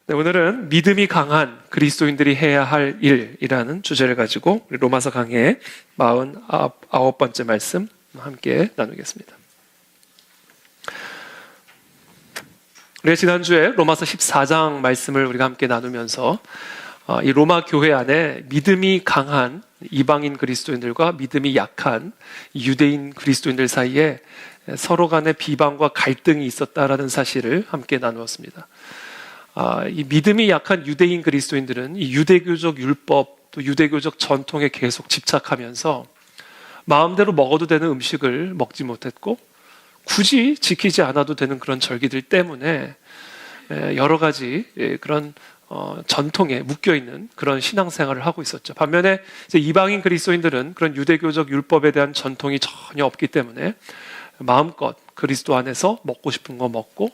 네, 오늘은 믿음이 강한 그리스도인들이 해야 할 일이라는 주제를 가지고 우리 로마서 강의 49번째 말씀 함께 나누겠습니다. 우리가 지난주에 로마서 14장 말씀을 우리가 함께 나누면서 이 로마 교회 안에 믿음이 강한 이방인 그리스도인들과 믿음이 약한 유대인 그리스도인들 사이에 서로 간의 비방과 갈등이 있었다라는 사실을 함께 나누었습니다. 이 믿음이 약한 유대인 그리스도인들은 이 유대교적 율법 또 유대교적 전통에 계속 집착하면서 마음대로 먹어도 되는 음식을 먹지 못했고 굳이 지키지 않아도 되는 그런 절기들 때문에 여러 가지 그런 전통에 묶여있는 그런 신앙생활을 하고 있었죠. 반면에 이제 이방인 그리스도인들은 그런 유대교적 율법에 대한 전통이 전혀 없기 때문에 마음껏 그리스도 안에서 먹고 싶은 거 먹고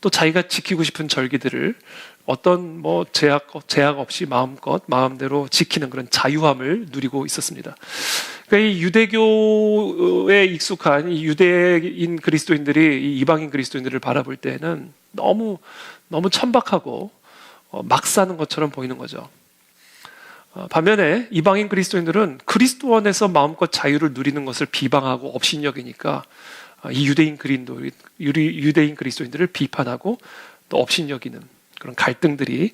또 자기가 지키고 싶은 절기들을 어떤 제약 없이 마음대로 지키는 그런 자유함을 누리고 있었습니다. 그러니까 이 유대교에 익숙한 이 유대인 그리스도인들이 이 이방인 그리스도인들을 바라볼 때는 너무 천박하고 막 사는 것처럼 보이는 거죠. 반면에 이방인 그리스도인들은 그리스도 안에서 마음껏 자유를 누리는 것을 비방하고 업신여기니까 이 유대인 그리스도인들을 비판하고 또 업신여기는 그런 갈등들이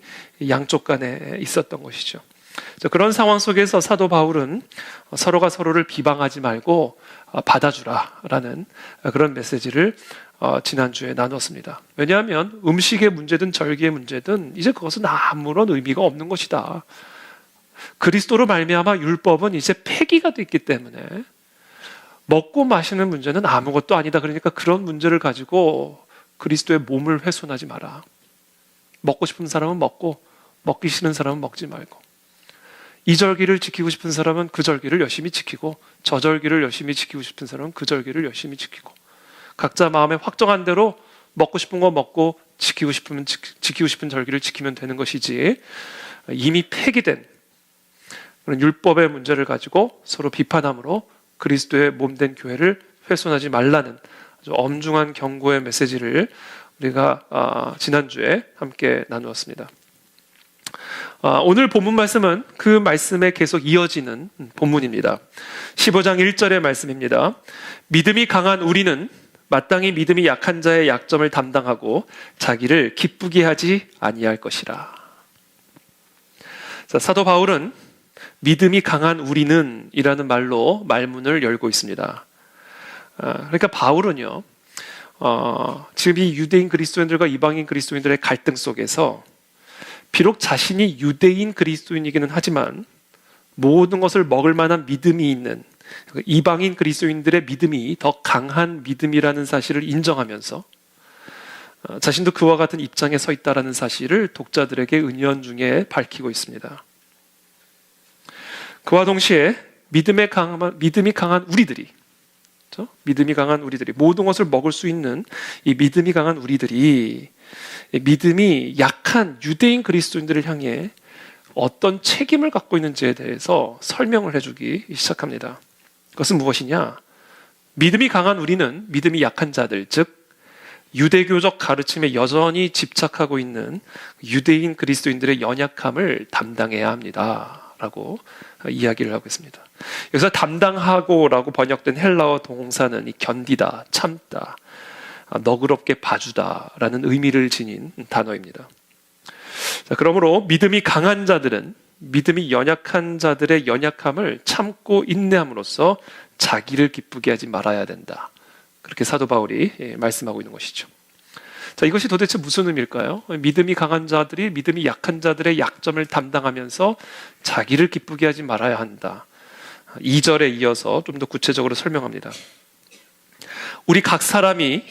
양쪽 간에 있었던 것이죠. 그런 상황 속에서 사도 바울은 서로가 서로를 비방하지 말고 받아주라라는 그런 메시지를 지난주에 나눴습니다. 왜냐하면 음식의 문제든 절기의 문제든 이제 그것은 아무런 의미가 없는 것이다. 그리스도로 말미암아 율법은 이제 폐기가 됐기 때문에 먹고 마시는 문제는 아무것도 아니다. 그러니까 그런 문제를 가지고 그리스도의 몸을 훼손하지 마라. 먹고 싶은 사람은 먹고 먹기 싫은 사람은 먹지 말고 이 절기를 지키고 싶은 사람은 그 절기를 열심히 지키고 저 절기를 열심히 지키고 싶은 사람은 그 절기를 열심히 지키고 각자 마음에 확정한 대로 먹고 싶은 거 먹고 지키고 싶은 절기를 지키면 되는 것이지 이미 폐기된 그런 율법의 문제를 가지고 서로 비판함으로 그리스도의 몸된 교회를 훼손하지 말라는 아주 엄중한 경고의 메시지를 우리가 지난주에 함께 나누었습니다. 오늘 본문 말씀은 그 말씀에 계속 이어지는 본문입니다. 15장 1절의 말씀입니다. 믿음이 강한 우리는 마땅히 믿음이 약한 자의 약점을 담당하고 자기를 기쁘게 하지 아니할 것이라. 자, 사도 바울은 믿음이 강한 우리는 이라는 말로 말문을 열고 있습니다. 그러니까 바울은요, 지금 이 유대인 그리스도인들과 이방인 그리스도인들의 갈등 속에서 비록 자신이 유대인 그리스도인이기는 하지만 모든 것을 먹을 만한 믿음이 있는 이방인 그리스도인들의 믿음이 더 강한 믿음이라는 사실을 인정하면서 자신도 그와 같은 입장에 서 있다는 사실을 독자들에게 은연중에 밝히고 있습니다. 그와 동시에 믿음이 강한 우리들이, 그렇죠? 믿음이 강한 우리들이, 모든 것을 먹을 수 있는 이 믿음이 강한 우리들이 믿음이 약한 유대인 그리스도인들을 향해 어떤 책임을 갖고 있는지에 대해서 설명을 해주기 시작합니다. 그것은 무엇이냐? 믿음이 강한 우리는 믿음이 약한 자들, 즉 유대교적 가르침에 여전히 집착하고 있는 유대인 그리스도인들의 연약함을 담당해야 합니다. 라고 이야기를 하고 있습니다. 여기서 담당하고라고 번역된 헬라어 동사는 이 견디다, 참다, 너그럽게 봐주다라는 의미를 지닌 단어입니다. 자, 그러므로 믿음이 강한 자들은 믿음이 연약한 자들의 연약함을 참고 인내함으로써 자기를 기쁘게 하지 말아야 된다. 그렇게 사도 바울이 말씀하고 있는 것이죠. 자, 이것이 도대체 무슨 의미일까요? 믿음이 강한 자들이 믿음이 약한 자들의 약점을 담당하면서 자기를 기쁘게 하지 말아야 한다. 2절에 이어서 좀 더 구체적으로 설명합니다. 우리 각 사람이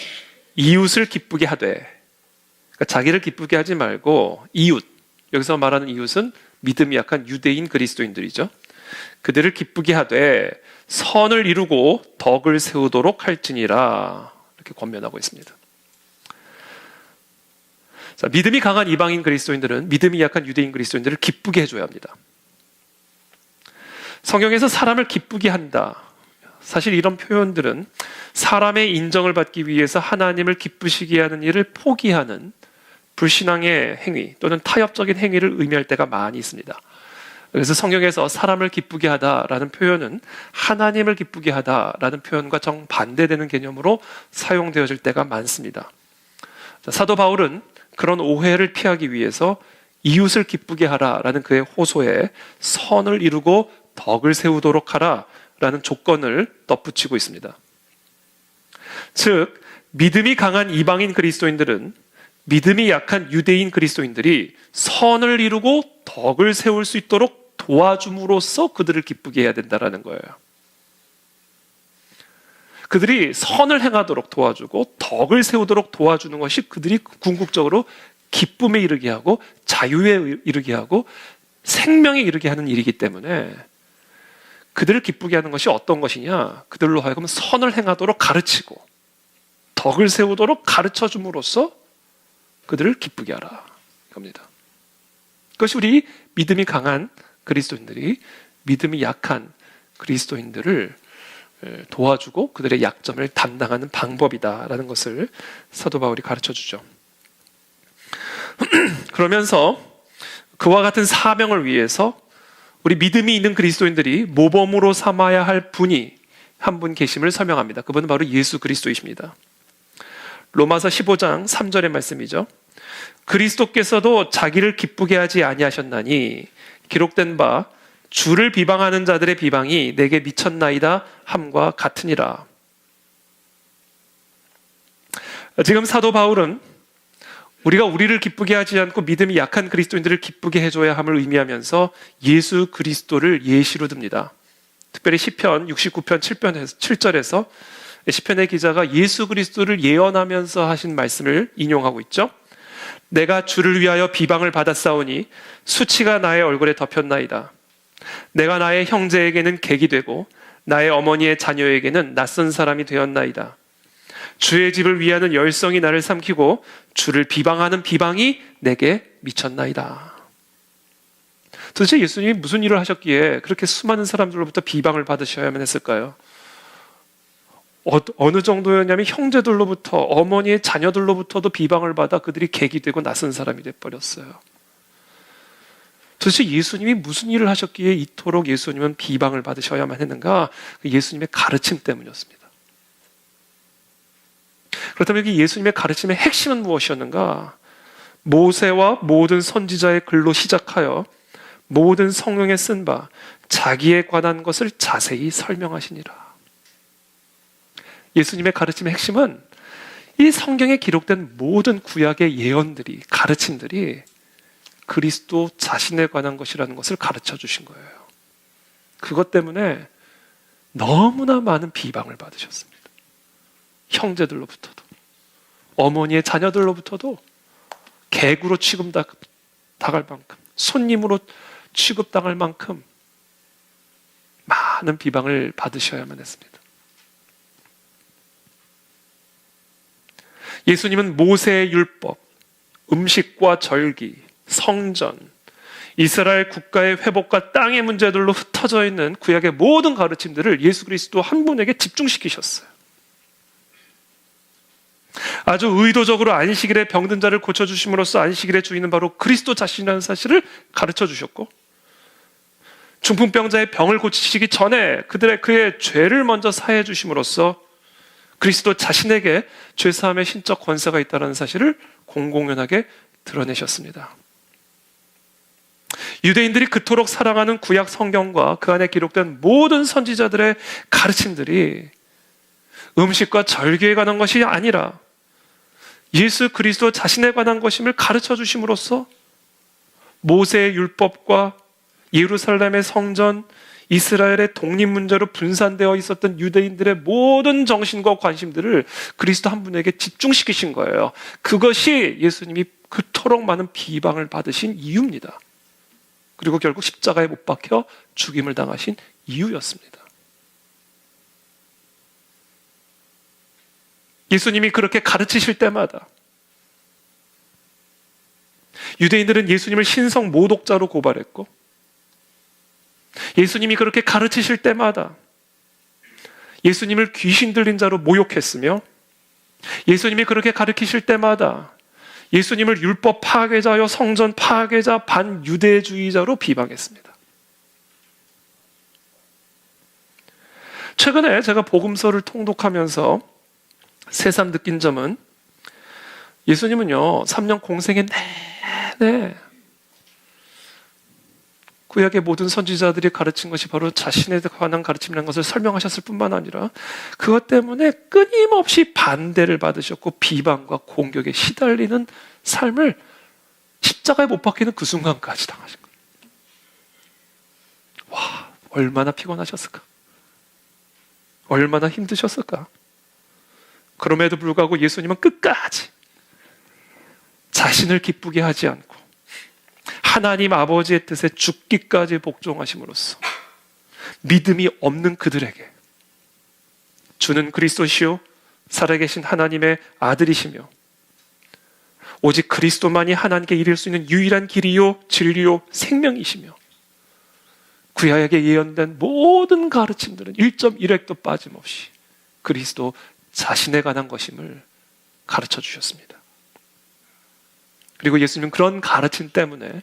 이웃을 기쁘게 하되, 그러니까 자기를 기쁘게 하지 말고 이웃, 여기서 말하는 이웃은 믿음이 약한 유대인 그리스도인들이죠. 그들을 기쁘게 하되 선을 이루고 덕을 세우도록 할지니라, 이렇게 권면하고 있습니다. 자, 믿음이 강한 이방인 그리스도인들은 믿음이 약한 유대인 그리스도인들을 기쁘게 해줘야 합니다. 성경에서 사람을 기쁘게 한다. 사실 이런 표현들은 사람의 인정을 받기 위해서 하나님을 기쁘시게 하는 일을 포기하는 불신앙의 행위 또는 타협적인 행위를 의미할 때가 많이 있습니다. 그래서 성경에서 사람을 기쁘게 하다라는 표현은 하나님을 기쁘게 하다라는 표현과 정반대되는 개념으로 사용되어질 때가 많습니다. 사도 바울은 그런 오해를 피하기 위해서 이웃을 기쁘게 하라라는 그의 호소에 선을 이루고 덕을 세우도록 하라라는 조건을 덧붙이고 있습니다. 즉, 믿음이 강한 이방인 그리스도인들은 믿음이 약한 유대인 그리스도인들이 선을 이루고 덕을 세울 수 있도록 도와줌으로써 그들을 기쁘게 해야 된다는 거예요. 그들이 선을 행하도록 도와주고 덕을 세우도록 도와주는 것이 그들이 궁극적으로 기쁨에 이르게 하고 자유에 이르게 하고 생명에 이르게 하는 일이기 때문에 그들을 기쁘게 하는 것이 어떤 것이냐? 그들로 하여금 선을 행하도록 가르치고 덕을 세우도록 가르쳐 줌으로써 그들을 기쁘게 하라 이겁니다. 그것이 우리 믿음이 강한 그리스도인들이 믿음이 약한 그리스도인들을 도와주고 그들의 약점을 담당하는 방법이다라는 것을 사도 바울이 가르쳐 주죠. 그러면서 그와 같은 사명을 위해서 우리 믿음이 있는 그리스도인들이 모범으로 삼아야 할 분이 한 분 계심을 설명합니다. 그분은 바로 예수 그리스도이십니다. 로마서 15장 3절의 말씀이죠. 그리스도께서도 자기를 기쁘게 하지 아니하셨나니 기록된 바 주를 비방하는 자들의 비방이 내게 미쳤나이다 함과 같으니라. 지금 사도 바울은 우리가 우리를 기쁘게 하지 않고 믿음이 약한 그리스도인들을 기쁘게 해줘야 함을 의미하면서 예수 그리스도를 예시로 듭니다. 특별히 시편 69편 7절에서 시편의 기자가 예수 그리스도를 예언하면서 하신 말씀을 인용하고 있죠. 내가 주를 위하여 비방을 받았사오니 수치가 나의 얼굴에 덮였나이다. 내가 나의 형제에게는 객이 되고 나의 어머니의 자녀에게는 낯선 사람이 되었나이다. 주의 집을 위하는 열성이 나를 삼키고 주를 비방하는 비방이 내게 미쳤나이다. 도대체 예수님이 무슨 일을 하셨기에 그렇게 수많은 사람들로부터 비방을 받으셔야만 했을까요? 어느 정도였냐면 형제들로부터 어머니의 자녀들로부터도 비방을 받아 그들이 객이 되고 낯선 사람이 돼버렸어요. 도대체 예수님이 무슨 일을 하셨기에 이토록 예수님은 비방을 받으셔야만 했는가? 예수님의 가르침 때문이었습니다. 그렇다면 여기 예수님의 가르침의 핵심은 무엇이었는가? 모세와 모든 선지자의 글로 시작하여 모든 성경에 쓴 바 자기에 관한 것을 자세히 설명하시니라. 예수님의 가르침의 핵심은 이 성경에 기록된 모든 구약의 예언들이, 가르침들이 그리스도 자신에 관한 것이라는 것을 가르쳐 주신 거예요. 그것 때문에 너무나 많은 비방을 받으셨습니다. 형제들로부터도, 어머니의 자녀들로부터도 객으로 취급당할 만큼, 손님으로 취급당할 만큼 많은 비방을 받으셔야만 했습니다. 예수님은 모세의 율법, 음식과 절기, 성전, 이스라엘 국가의 회복과 땅의 문제들로 흩어져 있는 구약의 모든 가르침들을 예수 그리스도 한 분에게 집중시키셨어요. 아주 의도적으로 안식일에 병든 자를 고쳐주심으로써 안식일의 주인은 바로 그리스도 자신이라는 사실을 가르쳐 주셨고, 중풍병자의 병을 고치시기 전에 그의 죄를 먼저 사해 주심으로써 그리스도 자신에게 죄사함의 신적 권세가 있다는 사실을 공공연하게 드러내셨습니다. 유대인들이 그토록 사랑하는 구약 성경과 그 안에 기록된 모든 선지자들의 가르침들이 음식과 절기에 관한 것이 아니라 예수 그리스도 자신에 관한 것임을 가르쳐 주심으로써 모세의 율법과 예루살렘의 성전, 이스라엘의 독립 문제로 분산되어 있었던 유대인들의 모든 정신과 관심들을 그리스도 한 분에게 집중시키신 거예요. 그것이 예수님이 그토록 많은 비방을 받으신 이유입니다. 그리고 결국 십자가에 못 박혀 죽임을 당하신 이유였습니다. 예수님이 그렇게 가르치실 때마다 유대인들은 예수님을 신성 모독자로 고발했고, 예수님이 그렇게 가르치실 때마다 예수님을 귀신 들린 자로 모욕했으며, 예수님이 그렇게 가르치실 때마다 예수님을 율법 파괴자요 성전 파괴자 반유대주의자로 비방했습니다. 최근에 제가 복음서를 통독하면서 새삼 느낀 점은 예수님은요 3년 공생의 내내 구약의 모든 선지자들이 가르친 것이 바로 자신에 관한 가르침이라는 것을 설명하셨을 뿐만 아니라 그것 때문에 끊임없이 반대를 받으셨고 비방과 공격에 시달리는 삶을 십자가에 못 박히는 그 순간까지 당하신 거예요. 와, 얼마나 피곤하셨을까? 얼마나 힘드셨을까? 그럼에도 불구하고 예수님은 끝까지 자신을 기쁘게 하지 않고 하나님 아버지의 뜻에 죽기까지 복종하심으로써 믿음이 없는 그들에게 주는 그리스도시요 살아계신 하나님의 아들이시며 오직 그리스도만이 하나님께 이를 수 있는 유일한 길이요 진리요 생명이시며 구약에 예언된 모든 가르침들은 1.1획도 빠짐없이 그리스도 자신에 관한 것임을 가르쳐 주셨습니다. 그리고 예수님은 그런 가르침 때문에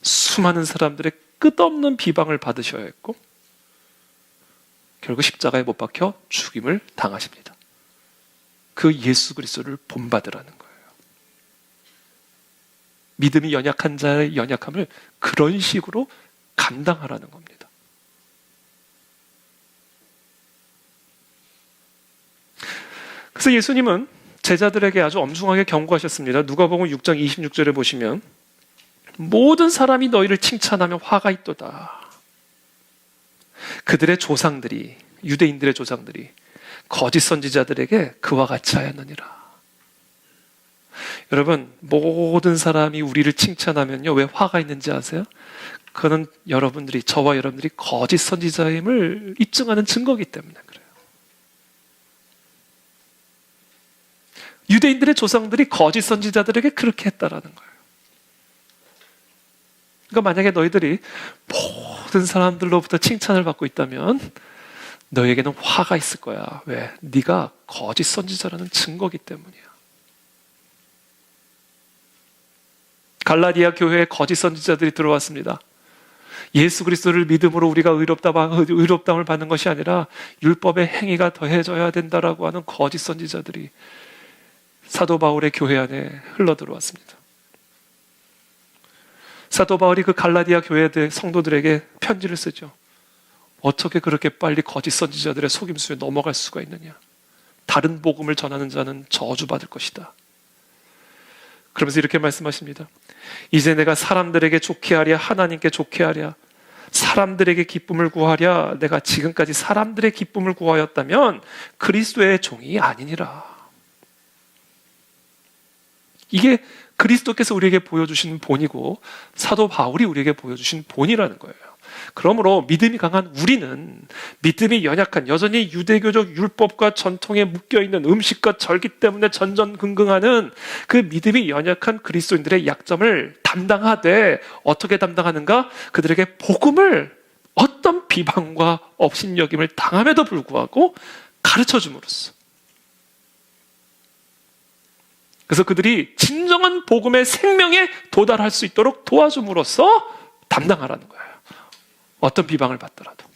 수많은 사람들의 끝없는 비방을 받으셔야 했고 결국 십자가에 못 박혀 죽임을 당하십니다. 그 예수 그리스도를 본받으라는 거예요. 믿음이 연약한 자의 연약함을 그런 식으로 감당하라는 겁니다. 그래서 예수님은 제자들에게 아주 엄중하게 경고하셨습니다. 누가복음 6장 26절에 보시면 모든 사람이 너희를 칭찬하면 화가 있도다. 그들의 조상들이 유대인들의 조상들이 거짓 선지자들에게 그와 같이 하였느니라. 여러분 모든 사람이 우리를 칭찬하면요 왜 화가 있는지 아세요? 그거는 저와 여러분들이 거짓 선지자임을 입증하는 증거이기 때문에 그래요. 유대인들의 조상들이 거짓 선지자들에게 그렇게 했다라는 거예요. 그러니까 만약에 너희들이 모든 사람들로부터 칭찬을 받고 있다면 너에게는 화가 있을 거야. 왜? 네가 거짓 선지자라는 증거이기 때문이야. 갈라디아 교회에 거짓 선지자들이 들어왔습니다. 예수 그리스도를 믿음으로 우리가 의롭다함을 받는 것이 아니라 율법의 행위가 더해져야 된다라고 하는 거짓 선지자들이 사도 바울의 교회 안에 흘러들어왔습니다. 사도 바울이 그 갈라디아 교회 성도들에게 편지를 쓰죠. 어떻게 그렇게 빨리 거짓 선지자들의 속임수에 넘어갈 수가 있느냐. 다른 복음을 전하는 자는 저주받을 것이다. 그러면서 이렇게 말씀하십니다. 이제 내가 사람들에게 좋게 하랴 하나님께 좋게 하랴 사람들에게 기쁨을 구하랴 내가 지금까지 사람들의 기쁨을 구하였다면 그리스도의 종이 아니니라. 이게 그리스도께서 우리에게 보여주신 본이고 사도 바울이 우리에게 보여주신 본이라는 거예요. 그러므로 믿음이 강한 우리는 믿음이 연약한 여전히 유대교적 율법과 전통에 묶여있는 음식과 절기 때문에 전전긍긍하는 그 믿음이 연약한 그리스도인들의 약점을 담당하되 어떻게 담당하는가? 그들에게 복음을 어떤 비방과 업신여김을 당함에도 불구하고 가르쳐줌으로써 그래서 그들이 진정한 복음의 생명에 도달할 수 있도록 도와줌으로써 담당하라는 거예요. 어떤 비방을 받더라도.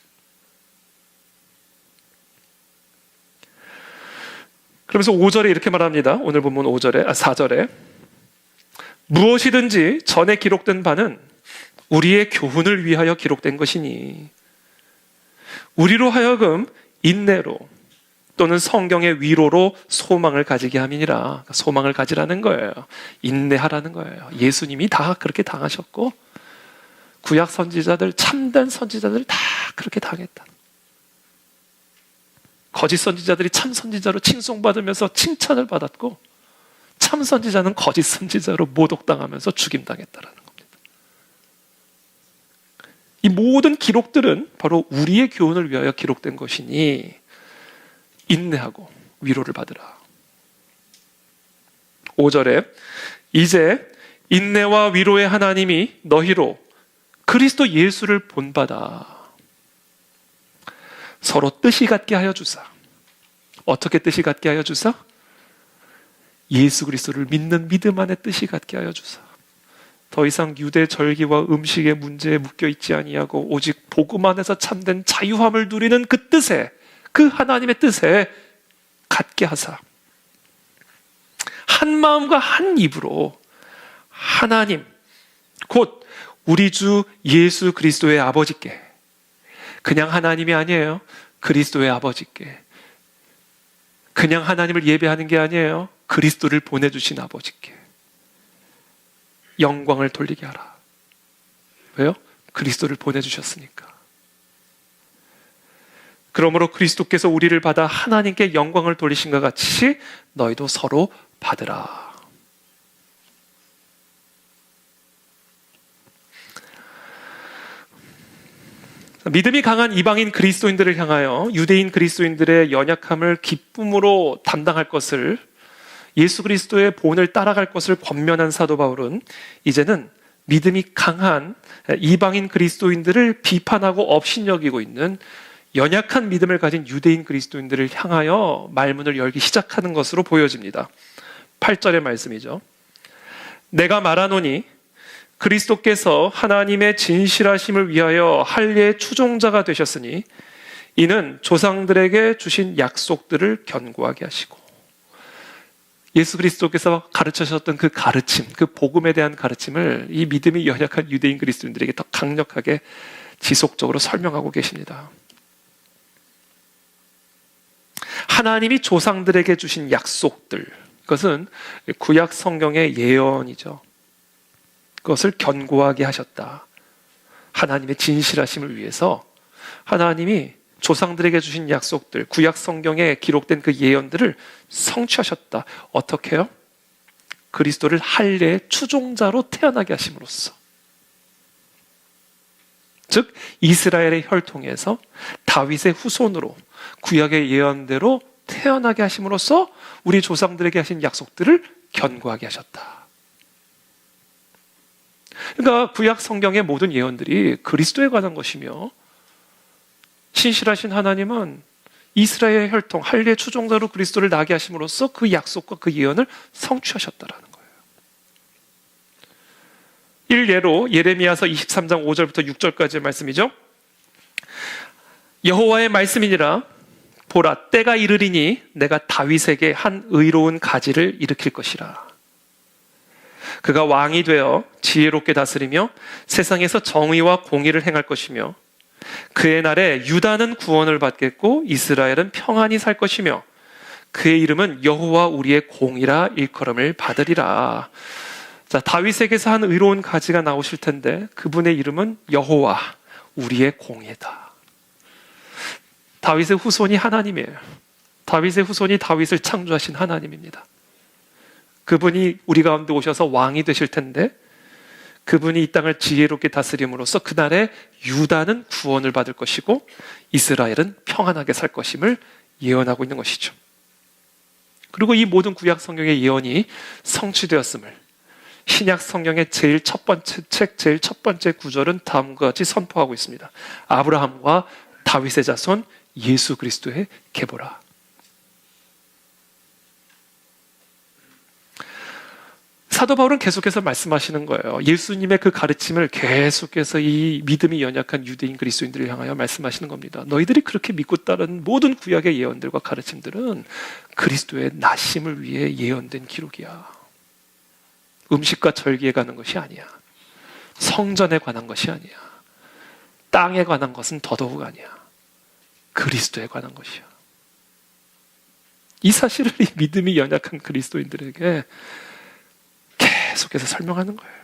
그러면서 5절에 이렇게 말합니다. 오늘 본문 4절에 무엇이든지 전에 기록된 바는 우리의 교훈을 위하여 기록된 것이니 우리로 하여금 인내로 또는 성경의 위로로 소망을 가지게 함이니라. 소망을 가지라는 거예요. 인내하라는 거예요. 예수님이 다 그렇게 당하셨고 구약 선지자들, 참된 선지자들 다 그렇게 당했다. 거짓 선지자들이 참 선지자로 칭송받으면서 칭찬을 받았고 참 선지자는 거짓 선지자로 모독당하면서 죽임당했다라는 겁니다. 이 모든 기록들은 바로 우리의 교훈을 위하여 기록된 것이니 인내하고 위로를 받으라. 5절에 이제 인내와 위로의 하나님이 너희로 그리스도 예수를 본받아 서로 뜻이 같게 하여 주사. 어떻게 뜻이 같게 하여 주사? 예수 그리스도를 믿는 믿음 안에 뜻이 갖게 하여 주사 더 이상 유대 절기와 음식의 문제에 묶여 있지 아니하고 오직 복음 안에서 참된 자유함을 누리는 그 뜻에, 그 하나님의 뜻에 갖게 하사 한 마음과 한 입으로 하나님 곧 우리 주 예수 그리스도의 아버지께, 그냥 하나님이 아니에요, 그리스도의 아버지께, 그냥 하나님을 예배하는 게 아니에요, 그리스도를 보내주신 아버지께 영광을 돌리게 하라. 왜요? 그리스도를 보내주셨으니까. 그러므로 그리스도께서 우리를 받아 하나님께 영광을 돌리신것 같이 너희도 서로 받으라. 믿음이 강한 이방인 그리스도인들을 향하여 유대인 그리스도인들의 연약함을 기쁨으로 담당할 것을, 예수 그리스도의 본을 따라갈 것을 권면한 사도 바울은 이제는 믿음이 강한 이방인 그리스도인들을 비판하고 업신여기고 있는 연약한 믿음을 가진 유대인 그리스도인들을 향하여 말문을 열기 시작하는 것으로 보여집니다. 8절의 말씀이죠. 내가 말하노니 그리스도께서 하나님의 진실하심을 위하여 할례의 추종자가 되셨으니 이는 조상들에게 주신 약속들을 견고하게 하시고, 예수 그리스도께서 가르치셨던 그 가르침, 그 복음에 대한 가르침을 이 믿음이 연약한 유대인 그리스도인들에게 더 강력하게 지속적으로 설명하고 계십니다. 하나님이 조상들에게 주신 약속들, 그것은 구약 성경의 예언이죠. 그것을 견고하게 하셨다. 하나님의 진실하심을 위해서 하나님이 조상들에게 주신 약속들, 구약 성경에 기록된 그 예언들을 성취하셨다. 어떻게 해요? 그리스도를 할례의 추종자로 태어나게 하심으로써, 즉 이스라엘의 혈통에서 다윗의 후손으로 구약의 예언대로 태어나게 하심으로써 우리 조상들에게 하신 약속들을 견고하게 하셨다. 그러니까 구약 성경의 모든 예언들이 그리스도에 관한 것이며, 신실하신 하나님은 이스라엘의 혈통, 할례의 추종자로 그리스도를 나게 하심으로써 그 약속과 그 예언을 성취하셨다라는 거예요. 일례로 예레미야서 23장 5절부터 6절까지의 말씀이죠. 여호와의 말씀이니라. 보라, 때가 이르리니 내가 다윗에게 한 의로운 가지를 일으킬 것이라. 그가 왕이 되어 지혜롭게 다스리며 세상에서 정의와 공의를 행할 것이며, 그의 날에 유다는 구원을 받겠고 이스라엘은 평안히 살 것이며 그의 이름은 여호와 우리의 공이라 일컬음을 받으리라. 자, 다윗에게서 한 의로운 가지가 나오실 텐데 그분의 이름은 여호와 우리의 공이다. 다윗의 후손이 하나님이에요. 다윗의 후손이 다윗을 창조하신 하나님입니다. 그분이 우리 가운데 오셔서 왕이 되실 텐데 그분이 이 땅을 지혜롭게 다스림으로써 그날에 유다는 구원을 받을 것이고 이스라엘은 평안하게 살 것임을 예언하고 있는 것이죠. 그리고 이 모든 구약 성경의 예언이 성취되었음을 신약 성경의 제일 첫 번째 책, 제일 첫 번째 구절은 다음과 같이 선포하고 있습니다. 아브라함과 다윗의 자손 예수 그리스도의 계보라. 사도 바울은 계속해서 말씀하시는 거예요. 예수님의 그 가르침을 계속해서 이 믿음이 연약한 유대인 그리스도인들을 향하여 말씀하시는 겁니다. 너희들이 그렇게 믿고 따른 모든 구약의 예언들과 가르침들은 그리스도의 나심을 위해 예언된 기록이야. 음식과 절기에 관한 것이 아니야. 성전에 관한 것이 아니야. 땅에 관한 것은 더더욱 아니야. 그리스도에 관한 것이야. 이 사실을 이 믿음이 연약한 그리스도인들에게 계속해서 설명하는 거예요.